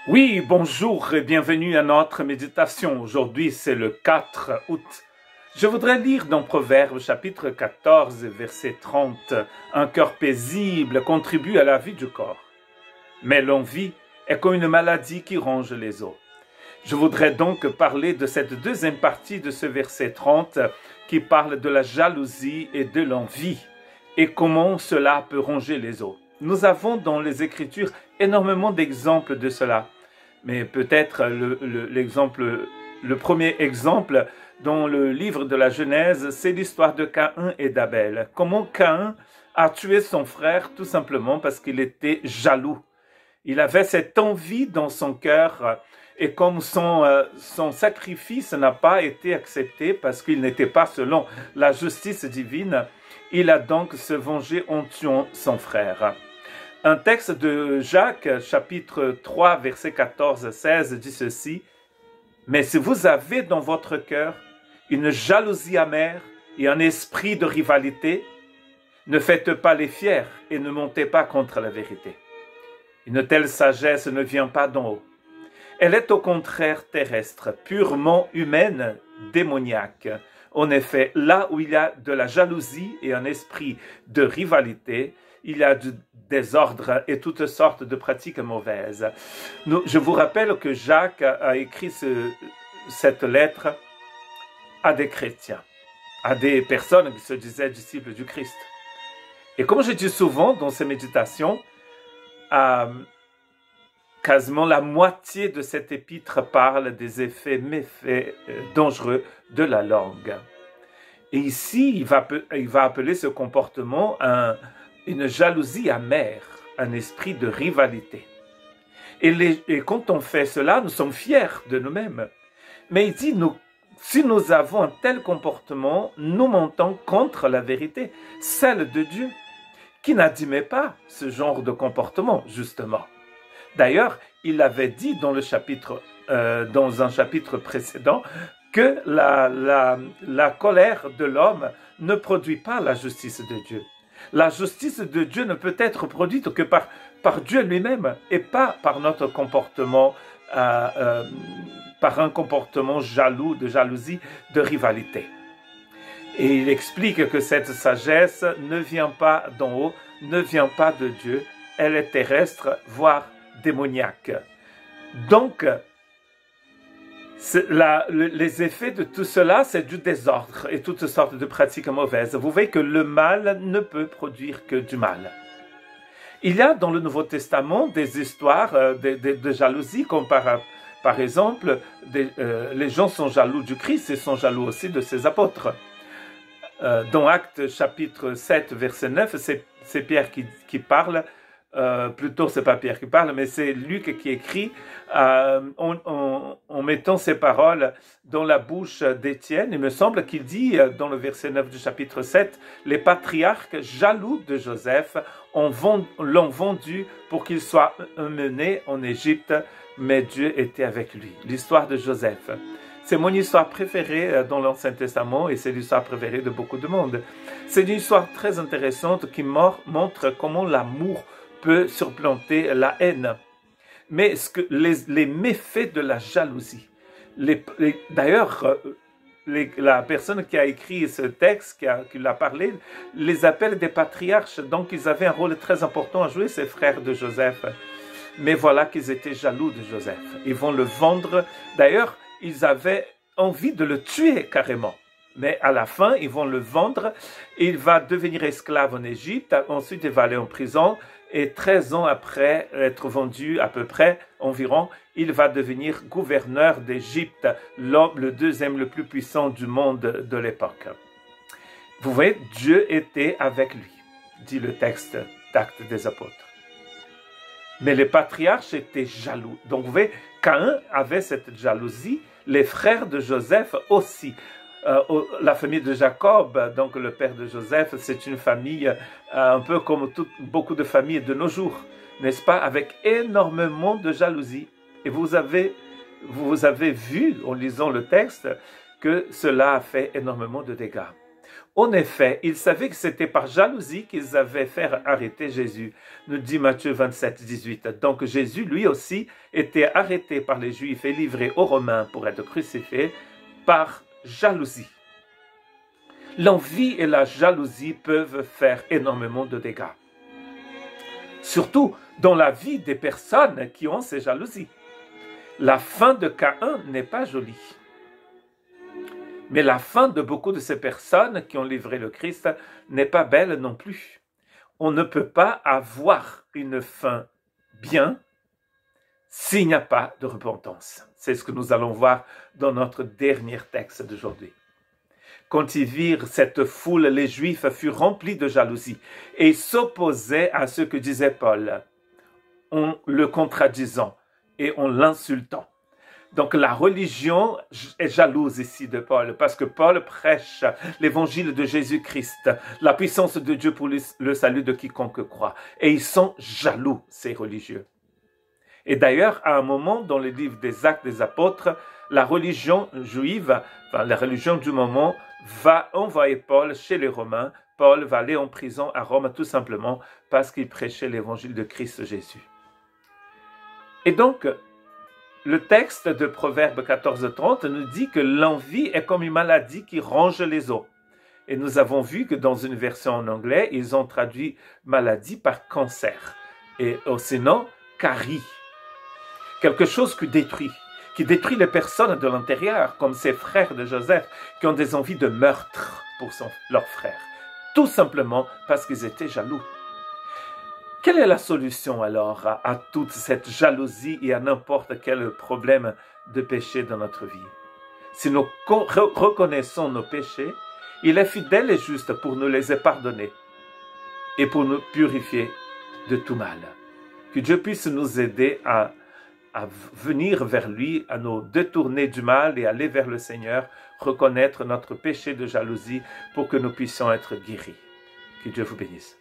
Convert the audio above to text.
Oui, bonjour et bienvenue à notre méditation. Aujourd'hui, c'est le 4 août. Je voudrais lire dans Proverbes chapitre 14, verset 30. Un cœur paisible contribue à la vie du corps, mais l'envie est comme une maladie qui ronge les os. Je voudrais donc parler de cette deuxième partie de ce verset 30 qui parle de la jalousie et de l'envie et comment cela peut ronger les os. Nous avons dans les Écritures énormément d'exemples de cela. Mais peut-être le premier exemple dans le livre de la Genèse, c'est l'histoire de Caïn et d'Abel. Comment Caïn a tué son frère tout simplement parce qu'il était jaloux. Il avait cette envie dans son cœur et comme son sacrifice n'a pas été accepté parce qu'il n'était pas selon la justice divine, il a donc se vengé en tuant son frère. Un texte de Jacques, chapitre 3, verset 14-16, dit ceci. « Mais si vous avez dans votre cœur une jalousie amère et un esprit de rivalité, ne faites pas les fiers et ne montez pas contre la vérité. Une telle sagesse ne vient pas d'en haut. Elle est au contraire terrestre, purement humaine, démoniaque. En effet, là où il y a de la jalousie et un esprit de rivalité, il y a du désordre et toutes sortes de pratiques mauvaises. Je vous rappelle que Jacques a écrit cette lettre à des chrétiens, à des personnes qui se disaient disciples du Christ. Et comme je dis souvent dans ces méditations, quasiment la moitié de cette épître parle des effets méfaits dangereux de la langue. Et ici, il va appeler ce comportement une jalousie amère, un esprit de rivalité. Et quand on fait cela, nous sommes fiers de nous-mêmes. Mais il dit, si nous avons un tel comportement, nous montons contre la vérité, celle de Dieu, qui n'admet pas ce genre de comportement, justement. D'ailleurs, il avait dit dans un chapitre précédent que la colère de l'homme ne produit pas la justice de Dieu. La justice de Dieu ne peut être produite que par Dieu lui-même et pas par notre comportement, par un comportement jaloux, de jalousie, de rivalité. Et il explique que cette sagesse ne vient pas d'en haut, ne vient pas de Dieu, elle est terrestre, voire démoniaque. Donc, les effets de tout cela, c'est du désordre et toutes sortes de pratiques mauvaises. Vous voyez que le mal ne peut produire que du mal. Il y a dans le Nouveau Testament des histoires de jalousie, comme par exemple, les gens sont jaloux du Christ et sont jaloux aussi de ses apôtres. Dans Actes chapitre 7, verset 9, c'est Pierre qui parle. Plutôt, c'est pas Pierre qui parle, mais c'est Luc qui écrit en mettant ces paroles dans la bouche d'Étienne. Il me semble qu'il dit dans le verset 9 du chapitre 7, les patriarches jaloux de Joseph l'ont vendu pour qu'il soit emmené en Égypte, mais Dieu était avec lui. L'histoire de Joseph. C'est mon histoire préférée dans l'Ancien Testament et c'est l'histoire préférée de beaucoup de monde. C'est une histoire très intéressante qui montre comment l'amour peut surplanter la haine. Mais les méfaits de la jalousie, d'ailleurs, la personne qui a écrit ce texte, qui l'a parlé, les appelle des patriarches, donc ils avaient un rôle très important à jouer, ces frères de Joseph. Mais voilà qu'ils étaient jaloux de Joseph. Ils vont le vendre. D'ailleurs, ils avaient envie de le tuer carrément. Mais à la fin, ils vont le vendre. Et il va devenir esclave en Égypte. Ensuite, il va aller en prison. Et 13 ans après être vendu, à peu près, environ, il va devenir gouverneur d'Égypte, le deuxième le plus puissant du monde de l'époque. Vous voyez, Dieu était avec lui, dit le texte d'Actes des Apôtres. Mais les patriarches étaient jaloux. Donc vous voyez, Caïn avait cette jalousie, les frères de Joseph aussi. La famille de Jacob, donc le père de Joseph, c'est une famille un peu comme beaucoup de familles de nos jours, n'est-ce pas, avec énormément de jalousie. Et vous avez vu, en lisant le texte, que cela a fait énormément de dégâts. En effet, ils savaient que c'était par jalousie qu'ils avaient fait arrêter Jésus, nous dit Matthieu 27, 18. Donc Jésus, lui aussi, était arrêté par les Juifs et livré aux Romains pour être crucifié par jalousie. L'envie et la jalousie peuvent faire énormément de dégâts. Surtout dans la vie des personnes qui ont ces jalousies. La fin de Caïn n'est pas jolie. Mais la fin de beaucoup de ces personnes qui ont livré le Christ n'est pas belle non plus. On ne peut pas avoir une fin bien s'il n'y a pas de repentance. C'est ce que nous allons voir dans notre dernier texte d'aujourd'hui. Quand ils virent cette foule, les Juifs furent remplis de jalousie et s'opposaient à ce que disait Paul, en le contradisant et en l'insultant. Donc la religion est jalouse ici de Paul, parce que Paul prêche l'évangile de Jésus-Christ, la puissance de Dieu pour le salut de quiconque croit. Et ils sont jaloux, ces religieux. Et d'ailleurs, à un moment dans le livre des Actes des Apôtres, la religion juive, la religion du moment, va envoyer Paul chez les Romains. Paul va aller en prison à Rome tout simplement parce qu'il prêchait l'évangile de Christ Jésus. Et donc, le texte de Proverbe 14:30 nous dit que l'envie est comme une maladie qui ronge les os. Et nous avons vu que dans une version en anglais, ils ont traduit maladie par cancer. Et sinon, carie. Quelque chose qui détruit les personnes de l'intérieur, comme ces frères de Joseph, qui ont des envies de meurtre pour leur frère. Tout simplement parce qu'ils étaient jaloux. Quelle est la solution alors à toute cette jalousie et à n'importe quel problème de péché dans notre vie? Si nous reconnaissons nos péchés, il est fidèle et juste pour nous les pardonner et pour nous purifier de tout mal. Que Dieu puisse nous aider à venir vers lui, à nous détourner du mal et aller vers le Seigneur, reconnaître notre péché de jalousie pour que nous puissions être guéris. Que Dieu vous bénisse.